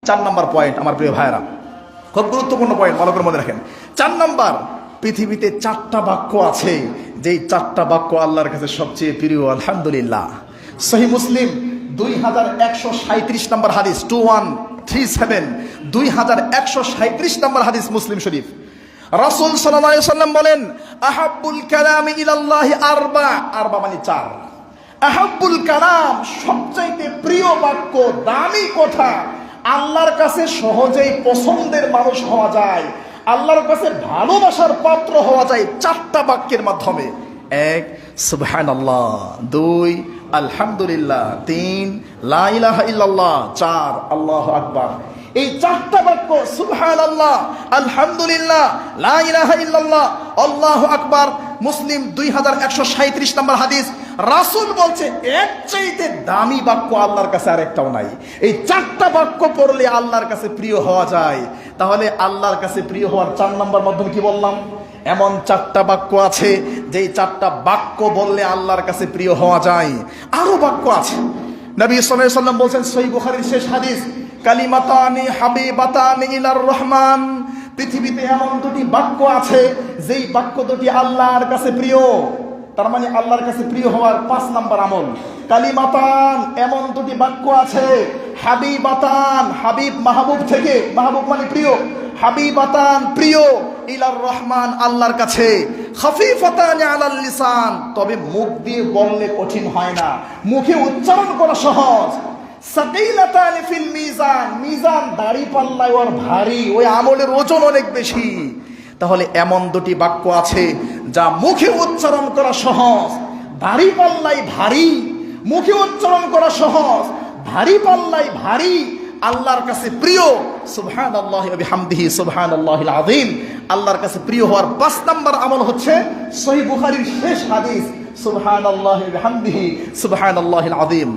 4 নম্বর point আমার প্রিয় ভাইরা, খুব গুরুত্বপূর্ণ পয়েন্ট, ভালো করে মনে রাখেন। 4 নম্বর, পৃথিবীতে 4টা বাক্য আছে যেই 4টা বাক্য আল্লাহর কাছে সবচেয়ে প্রিয়। আলহামদুলিল্লাহ, সহিহ মুসলিম 2137 নম্বর হাদিস, 2137, 2137 নম্বর হাদিস মুসলিম শরীফ। রাসূল সাল্লাল্লাহু আলাইহি ওয়াসাল্লাম বলেন, আহাব্বুল কালামি ইলাল্লাহি আরবা, আরবা মানে 4। আহাব্বুল কালাম, সবচাইতে প্রিয় বাক্য, দামি কথা, আল্লাহর কাছে সহজেই পছন্দের মানুষ হওয়া যায়, আল্লাহর কাছে ভালোবাসার পাত্র হওয়া যায় 4টা বাক্যের মাধ্যমে। 1 সুবহানাল্লাহ, 2 আলহামদুলিল্লাহ, 3 লা ইলাহা ইল্লাল্লাহ, 4 আল্লাহু আকবার। এই 4টা বাক্য সুবহানাল্লাহ, আলহামদুলিল্লাহ, লা ইলাহা ইল্লাল্লাহ, আল্লাহু আকবার, মুসলিম 2137 নম্বর হাদিস। রাসূল বলছে এর চাইতে দামি বাক্য আল্লাহর কাছে আরেকটাও নাই। এই 4টা বাক্য পড়লে আল্লাহর কাছে প্রিয় হওয়া যায়। তাহলে আল্লাহর কাছে প্রিয় হওয়ার 4 নম্বর মাধ্যম কি বললাম? এমন 4টা বাক্য আছে যেই 4টা বাক্য বললে আল্লাহর কাছে প্রিয় হওয়া যায়। আরো বাক্য আছে। নবী সাল্লাল্লাহু আলাইহি ওয়াসাল্লাম বলেন, সহিহ বুখারীর শেষ হাদিস, কালিমাতানি হাবিবাতানি ইলার রহমান, পৃথিবীতে এমন 2টি বাক্য আছে যেই বাক্য দুটি আল্লাহর কাছে প্রিয়। তার মানে আল্লাহর কাছে প্রিয় হওয়ার 5 নম্বর আমল। কালিমাতান, এমন 2টি বাক্য আছে, হাবিবাতান, হাবিব মাহবুব থেকে, মাহবুব মানে প্রিয়, হাবিবাতান প্রিয়, ইলার রহমান আল্লাহর কাছে, খাফিফাতান আলাল লিসান, তবে মুখ দিয়ে বললে কঠিন হয় না, মুখে উচ্চারণ করা সহজ, সাকিলাতান ফিল মিজান, মিজান দাড়ি পাল্লায় ওর ভারী, ওই আমলের ওজন অনেক বেশি। তাহলে এমন 2টি বাক্য আছে যা মুখে উচ্চারণ করা সহজ, দাড়ি পাল্লাই ভারী, মুখে উচ্চারণ করা সহজ, দাড়ি পাল্লাই ভারী, আল্লাহর কাছে প্রিয়। সুবহানাল্লাহি ওয়া বিহামদিহি সুবহানাল্লাহিল আযীম, আল্লাহর কাছে প্রিয় হওয়ার 5 নম্বর আমল হচ্ছে সহিহ বুখারীর শেষ হাদিস, সুবহানাল্লাহি ওয়া বিহামদিহি সুবহানাল্লাহিল আযীম।